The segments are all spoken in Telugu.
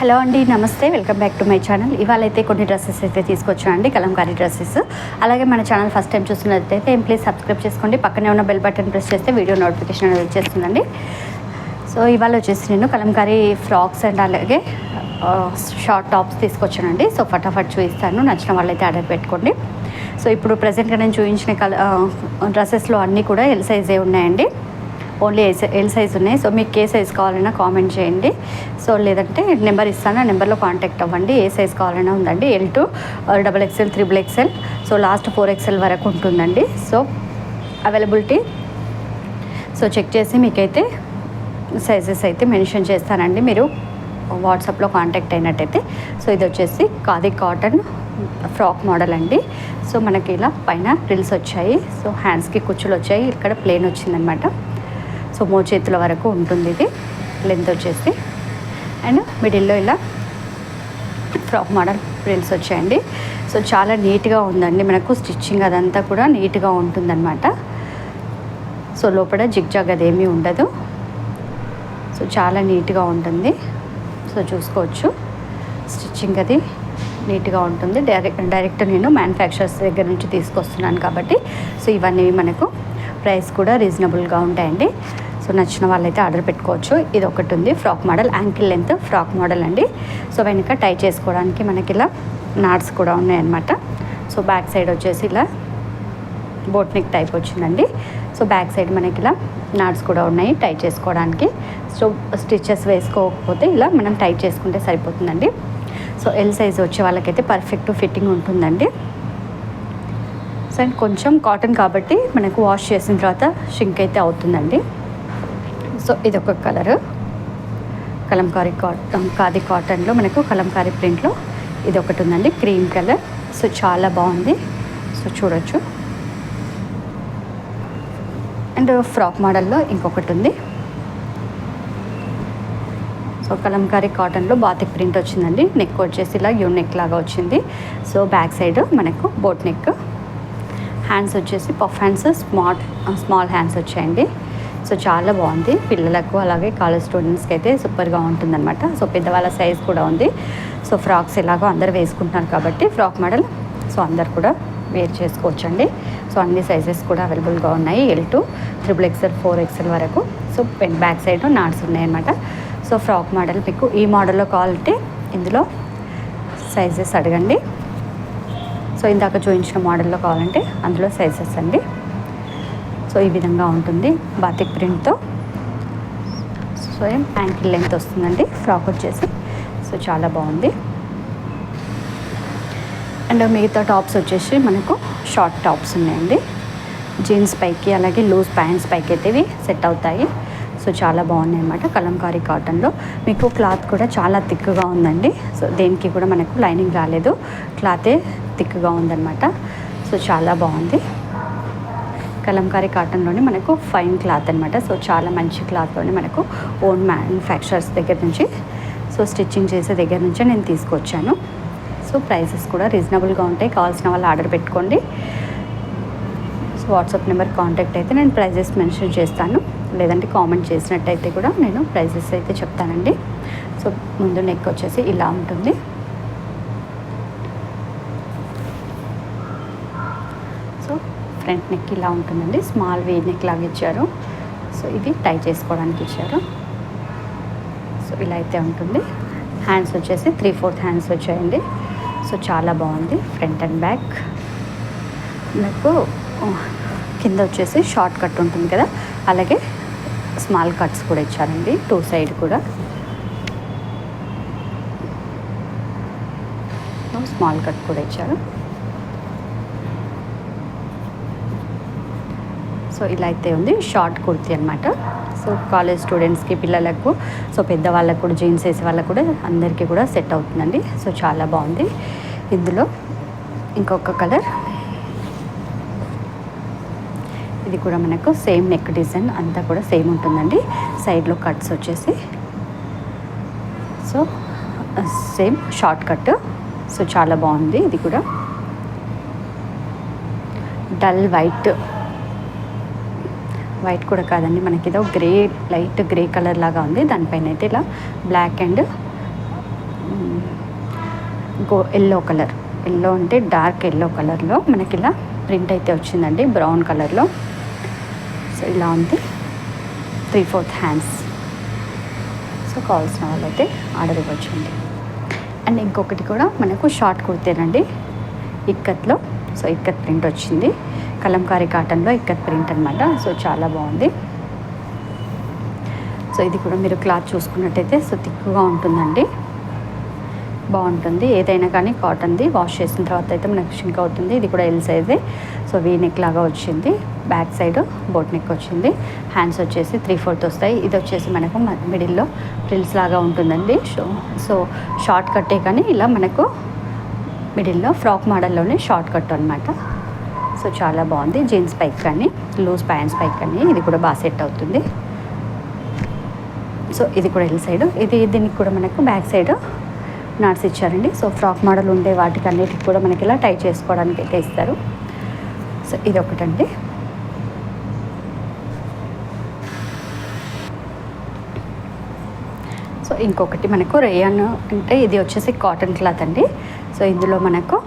హలో అండి, నమస్తే. Welcome back to my channel. ఇవాళ అయితే కొన్ని డ్రెస్సెస్ అయితే తీసుకొచ్చానండి, కలంకారీ డ్రెస్సెస్. అలాగే మన ఛానల్ ఫస్ట్ టైం చూస్తున్నట్లయితే ప్లీజ్ సబ్స్క్రైబ్ చేసుకోండి. పక్కనే ఉన్న బెల్ బటన్ ప్రెస్ చేస్తే వీడియో నోటిఫికేషన్ అనేది వచ్చేస్తుందండి. సో ఇవాళ వచ్చేసి నేను కలంకారీ ఫ్రాక్స్ అండ్ అలాగే షార్ట్ టాప్స్ తీసుకొచ్చానండి. సో ఫటాఫట్ చూపిస్తాను, నచ్చిన వాళ్ళైతే ఆర్డర్ పెట్టుకోండి. సో ఇప్పుడు ప్రజెంట్గా నేను చూపించిన డ్రెస్సెస్లో అన్నీ కూడా ఎల్ సైజే ఉన్నాయండి. ఓన్లీ ఎల్ సైజ్ ఉన్నాయి. సో మీకు ఏ సైజ్ కావాలన్నా కామెంట్ చేయండి. సో లేదంటే నెంబర్ ఇస్తాను, ఆ నెంబర్లో కాంటాక్ట్ అవ్వండి. ఏ సైజ్ కావాలన్నా ఉందండి. L2, XXL, XXL, so last 4XL వరకు ఉంటుందండి. సో అవైలబిలిటీ సో చెక్ చేసి మీకైతే సైజెస్ అయితే మెన్షన్ చేస్తానండి, మీరు వాట్సాప్లో కాంటాక్ట్ అయినట్టయితే. సో ఇది వచ్చేసి ఖాదీ కాటన్ ఫ్రాక్ మోడల్ అండి. సో మనకి ఇలా పైన రిల్స్ వచ్చాయి. సో హ్యాండ్స్కి కుచ్చులు వచ్చాయి, ఇక్కడ ప్లేన్ వచ్చిందనమాట. సో చేతుల వరకు ఉంటుంది. ఇది లెంత్ వచ్చేసి అండ్ మిడిల్లో ఇలా ఫ్రాక్ మోడల్ ప్రిల్స్ వచ్చాయండి. సో చాలా నీట్గా ఉందండి, మనకు స్టిచ్చింగ్ అదంతా కూడా నీట్గా ఉంటుందన్నమాట. సో లోపల జిగ్జాగ్ అదేమీ ఉండదు. సో చాలా నీట్గా ఉంటుంది. సో చూసుకోవచ్చు, స్టిచ్చింగ్ అది నీట్గా ఉంటుంది. డైరెక్ట్ నేను మ్యానుఫ్యాక్చరర్స్ దగ్గర నుంచి తీసుకొస్తున్నాను కాబట్టి సో ఇవన్నీ మనకు ప్రైస్ కూడా రీజనబుల్గా ఉంటాయండి. సో నచ్చిన వాళ్ళైతే ఆర్డర్ పెట్టుకోవచ్చు. ఇది ఒకటి ఉంది frock model, ankle length frock model అండి. సో వెనుక టై చేసుకోవడానికి మనకి ఇలా నాట్స్ కూడా ఉన్నాయన్నమాట. సో బ్యాక్ సైడ్ వచ్చేసి ఇలా బోట్ నెక్ టైప్ వచ్చిందండి. సో బ్యాక్ సైడ్ మనకి ఇలా నాట్స్ కూడా ఉన్నాయి టై చేసుకోవడానికి. సో స్టిచెస్ వేసుకోకపోతే ఇలా మనం టై చేసుకుంటే సరిపోతుందండి. సో ఎల్ సైజ్ వచ్చే వాళ్ళకైతే పర్ఫెక్ట్ ఫిట్టింగ్ ఉంటుందండి. సో అండ్ కొంచెం కాటన్ కాబట్టి మనకు వాష్ చేసిన తర్వాత షింక్ అయితే అవుతుందండి. సో ఇది ఒక కలరు, కలంకారీ ఖాదీ కాటన్లో మనకు కలంకారీ ప్రింట్లో ఇది ఒకటి ఉందండి, క్రీమ్ కలర్. సో చాలా బాగుంది. సో చూడొచ్చు. అండ్ ఫ్రాక్ మోడల్లో ఇంకొకటి ఉంది. సో కలంకారీ కాటన్లో బాతిక్ ప్రింట్ వచ్చిందండి. నెక్ వచ్చేసి ఇలా యూ నెక్ లాగా వచ్చింది. సో బ్యాక్ సైడ్ మనకు బోట్ నెక్, హ్యాండ్స్ వచ్చేసి పఫ్ హ్యాండ్స్, స్మాల్ హ్యాండ్స్ వచ్చాయండి. సో చాలా బాగుంది. పిల్లలకు అలాగే కాలేజ్ స్టూడెంట్స్కి అయితే సూపర్గా ఉంటుందన్నమాట. సో పెద్దవాళ్ళ సైజ్ కూడా ఉంది. సో ఫ్రాక్స్ ఎలాగో అందరు వేసుకుంటున్నారు కాబట్టి ఫ్రాక్ మోడల్ సో అందరు కూడా వేర్ చేసుకోవచ్చండి. సో అన్ని సైజెస్ కూడా అవైలబుల్గా ఉన్నాయి. L2, XXL, 4XL వరకు. సో బ్యాక్ సైడ్ నాట్స్ ఉన్నాయన్నమాట. సో ఫ్రాక్ మోడల్ మీకు ఈ మోడల్లో కావాలంటే ఇందులో సైజెస్ అడగండి. సో ఇందాక చూపించిన మోడల్లో కావాలంటే అందులో సైజెస్ అండి. సో ఈ విధంగా ఉంటుంది బాతిక్ ప్రింట్తో. సో యాంకిల్ లెంత్ వస్తుందండి ఫ్రాక్ వచ్చేసి. సో చాలా బాగుంది. అండ్ మిగతా టాప్స్ వచ్చేసి మనకు షార్ట్ టాప్స్ ఉన్నాయండి. జీన్స్ పైకి అలాగే లూజ్ ప్యాంట్స్ పైకి అయితే ఇవి సెట్ అవుతాయి. సో చాలా బాగున్నాయి అన్నమాట. కలంకారీ కాటన్లో మీకు క్లాత్ కూడా చాలా థిక్గా ఉందండి. సో దేనికి కూడా మనకు లైనింగ్ రాలేదు, క్లాతే థిక్గా ఉందన్నమాట. సో చాలా బాగుంది. కలంకారీ కాటన్లోనే మనకు ఫైన్ క్లాత్ అనమాట. సో చాలా మంచి క్లాత్లోనే మనకు ఓన్ మ్యానుఫ్యాక్చరర్స్ దగ్గర నుంచి సో స్టిచ్చింగ్ చేసే దగ్గర నుంచే నేను తీసుకొచ్చాను. సో ప్రైసెస్ కూడా రీజనబుల్గా ఉంటాయి. కావాల్సిన వాళ్ళు ఆర్డర్ పెట్టుకోండి. సో వాట్సాప్ నెంబర్ కాంటాక్ట్ అయితే నేను ప్రైజెస్ మెన్షన్ చేస్తాను, లేదంటే కామెంట్ చేసినట్టయితే కూడా నేను ప్రైజెస్ అయితే చెప్తానండి. సో ముందు నెక్ వచ్చేసి ఇలా ఉంటుంది. సో ఫ్రంట్ నెక్ ఇలా ఉంటుందండి, స్మాల్ వీ నెక్ లాగా ఇచ్చారు. సో ఇది టై చేసుకోవడానికి ఇచ్చారు. సో ఇలా అయితే ఉంటుంది. హ్యాండ్స్ వచ్చేసి 3/4 హ్యాండ్స్ వచ్చాయండి. సో చాలా బాగుంది. ఫ్రంట్ అండ్ బ్యాక్ నాకు కింద వచ్చేసి షార్ట్ కట్ ఉంటుంది కదా, అలాగే స్మాల్ కట్స్ కూడా ఇచ్చారండి 2 సైడ్ కూడా. స్మాల్ కట్ కూడా ఇచ్చారు. సో ఇలా అయితే ఉంది. షార్ట్ కుర్తీ అనమాట. సో కాలేజ్ స్టూడెంట్స్కి, పిల్లలకు, సో పెద్దవాళ్ళకు కూడా, జీన్స్ వేసే వాళ్ళకు కూడా అందరికీ కూడా సెట్ అవుతుందండి. సో చాలా బాగుంది. ఇందులో ఇంకొక కలర్, ఇది కూడా మనకు సేమ్ నెక్ డిజైన్ అంతా కూడా సేమ్ ఉంటుందండి. సైడ్లో కట్స్ వచ్చేసి so same short cut. So చాలా బాగుంది. ఇది కూడా డల్ వైట్ కూడా కాదండి, మనకి ఇదో గ్రే, లైట్ గ్రే కలర్ లాగా ఉంది. దానిపైన అయితే ఇలా బ్లాక్ అండ్ ఎల్లో అంటే డార్క్ ఎల్లో కలర్లో మనకి ఇలా ప్రింట్ అయితే వచ్చిందండి, బ్రౌన్ కలర్లో. సో ఇలా ఉంది, 3/4 హ్యాండ్స్. సో కావాల్సిన వాళ్ళైతే ఆర్డర్ ఇవ్వచ్చండి. అండ్ ఇంకొకటి కూడా మనకు షార్ట్ కుర్తేనండి, ఇక్కత్లో. సో ఇక్కత్ ప్రింట్ వచ్చింది, కలంకారీ కాటన్లో ఇక్కత్ ప్రింట్ అనమాట. సో చాలా బాగుంది. సో ఇది కూడా మీరు క్లాత్ చూసుకున్నట్టయితే సో థిక్గా ఉంటుందండి, బాగుంటుంది. ఏదైనా కానీ కాటన్ది వాష్ చేసిన తర్వాత అయితే మనకు షింక్ అవుతుంది. ఇది కూడా ఎల్ సైజే. సో వీ నెక్ లాగా వచ్చింది, బ్యాక్ సైడ్ బోట్ నెక్ వచ్చింది, హ్యాండ్స్ వచ్చేసి 3/4 వస్తాయి. ఇది వచ్చేసి మనకు మిడిల్లో ఫ్రిల్స్ లాగా ఉంటుందండి. సో షార్ట్ కట్టే కానీ ఇలా మనకు మిడిల్లో ఫ్రాక్ మోడల్లోనే షార్ట్ కట్ అనమాట. సో చాలా బాగుంది. జీన్స్ పైకి కానీ లూజ్ ప్యాంట్స్ పైకి కానీ ఇది కూడా బాగా సెట్ అవుతుంది. సో ఇది కూడా ఎల్ సైడ్. దీనికి కూడా మనకు బ్యాక్ సైడ్ నాట్స్ ఇచ్చారండి. సో ఫ్రాక్ మోడల్ ఉండే వాటికి అన్నిటికి కూడా మనకి ఇలా టై చేసుకోవడానికి అయితే ఇస్తారు. సో ఇది ఒకటండి. సో ఇంకొకటి మనకు రేయాన్ అంటే ఇది వచ్చేసి కాటన్ క్లాత్ అండి. సో ఇందులో మనకు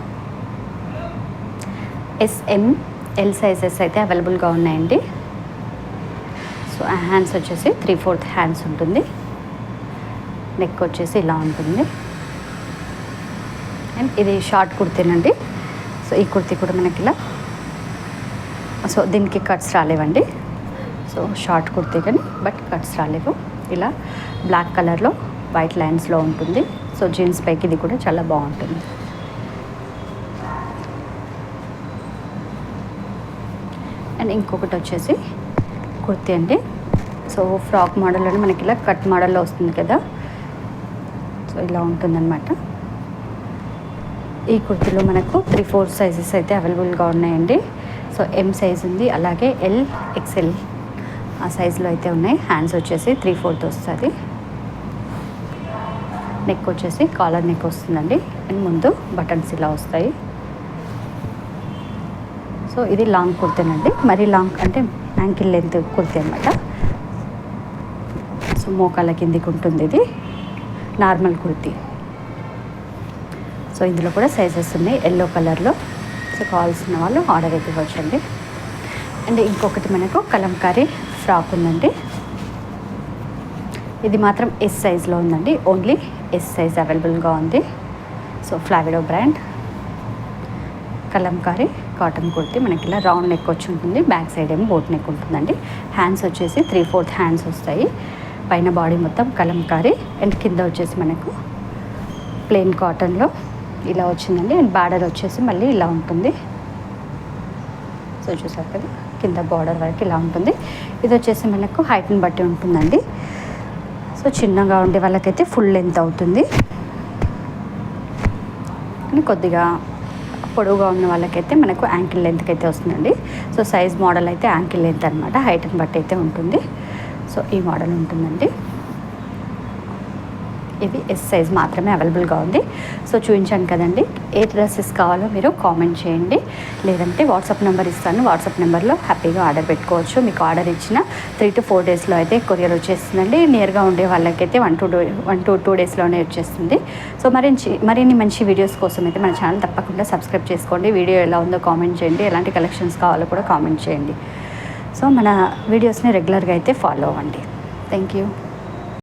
SML సైజెస్ అయితే అవైలబుల్గా ఉన్నాయండి. సో హ్యాండ్స్ వచ్చేసి 3/4 హ్యాండ్స్ ఉంటుంది, నెక్ వచ్చేసి ఇలా ఉంటుంది. అండ్ ఇది షార్ట్ కుర్తీనండి. సో ఈ కుర్తీ కూడా మనకి ఇలా, సో దీనికి కట్స్ రాలేవండి. సో షార్ట్ కుర్తీ కానీ బట్ కట్స్ రాలేవు. ఇలా బ్లాక్ కలర్లో వైట్ లైన్స్లో ఉంటుంది. సో జీన్స్ పైకి ఇది కూడా చాలా బాగుంటుంది. అండ్ ఇంకొకటి వచ్చేసి కుర్తీ అండి. సో ఫ్రాక్ మోడల్లోనే మనకి ఇలా కట్ మోడల్లో వస్తుంది కదా. సో ఇలా ఉంటుందన్నమాట. ఈ కుర్తీలో మనకు 3/4 సైజెస్ అయితే అవైలబుల్గా ఉన్నాయండి. సో M సైజ్ ఉంది, అలాగే L, XL ఆ సైజులో అయితే ఉన్నాయి. హ్యాండ్స్ వచ్చేసి 3/4 వస్తుంది, నెక్ వచ్చేసి కాలర్ నెక్ వస్తుందండి. అండ్ ముందు బటన్స్ ఇలా వస్తాయి. సో ఇది లాంగ్ కుర్తేనండి, మరీ లాంగ్ అంటే యాంకిల్ లెంత్ కుర్తీ అనమాట. సో మోకాళ్ళ కిందికి ఉంటుంది. ఇది నార్మల్ కుర్తీ. సో ఇందులో కూడా సైజెస్ ఉన్నాయి ఎల్లో కలర్లో. సో కావాల్సిన వాళ్ళు ఆర్డర్ అయితే ఇవ్వచ్చండి. అండ్ ఇంకొకటి మనకు కలంకారీ ఫ్రాక్ ఉందండి. ఇది మాత్రం S సైజ్లో ఉందండి, ఓన్లీ S సైజ్ అవైలబుల్గా ఉంది. సో ఫ్లావిడో బ్రాండ్ కలంకారీ కాటన్ కుర్తీ మనకి ఇలా రౌండ్ నెక్ వచ్చి ఉంటుంది, బ్యాక్ సైడ్ ఏమో బోట్ నెక్ ఉంటుందండి. హ్యాండ్స్ వచ్చేసి 3/4 హ్యాండ్స్ వస్తాయి. పైన బాడీ మొత్తం కలంకారీ అండ్ కింద వచ్చేసి మనకు ప్లెయిన్ కాటన్లో ఇలా వచ్చిందండి. అండ్ బార్డర్ వచ్చేసి మళ్ళీ ఇలా ఉంటుంది. సో చూసారు కదా, కింద బార్డర్ వరకు ఇలా ఉంటుంది. ఇది వచ్చేసి మనకు హైట్ని బట్టి ఉంటుందండి. సో చిన్నగా ఉండే వాళ్ళకైతే ఫుల్ లెంత్ అవుతుంది, కానీ కొద్దిగా పొడవుగా ఉన్న వాళ్ళకైతే మనకు యాంకిల్ లెంత్కి అయితే వస్తుందండి. సో సైజ్ మోడల్ అయితే యాంకిల్ లెంత్ అనమాట, హైట్ని బట్టి అయితే ఉంటుంది. సో ఈ మోడల్ ఉంటుందండి. ఇది S సైజ్ మాత్రమే అవైలబుల్గా ఉంది. సో చూపించాను కదండి, ఏ డ్రెస్సెస్ కావాలో మీరు కామెంట్ చేయండి, లేదంటే వాట్సాప్ నెంబర్ ఇస్తాను. వాట్సాప్ నెంబర్లో హ్యాపీగా ఆర్డర్ పెట్టుకోవచ్చు. మీకు ఆర్డర్ ఇచ్చిన 3 to 4 డేస్లో అయితే కొరియర్ వచ్చేస్తుందండి. నియర్గా ఉండే వాళ్ళకైతే 1 to 2 డేస్లోనే వచ్చేస్తుంది. సో మరిన్ని మంచి వీడియోస్ కోసం అయితే మన ఛానల్ తప్పకుండా సబ్స్క్రైబ్ చేసుకోండి. వీడియో ఎలా ఉందో కామెంట్ చేయండి, ఎలాంటి కలెక్షన్స్ కావాలో కూడా కామెంట్ చేయండి. సో మన వీడియోస్ని రెగ్యులర్గా అయితే ఫాలో అవ్వండి. Thank you.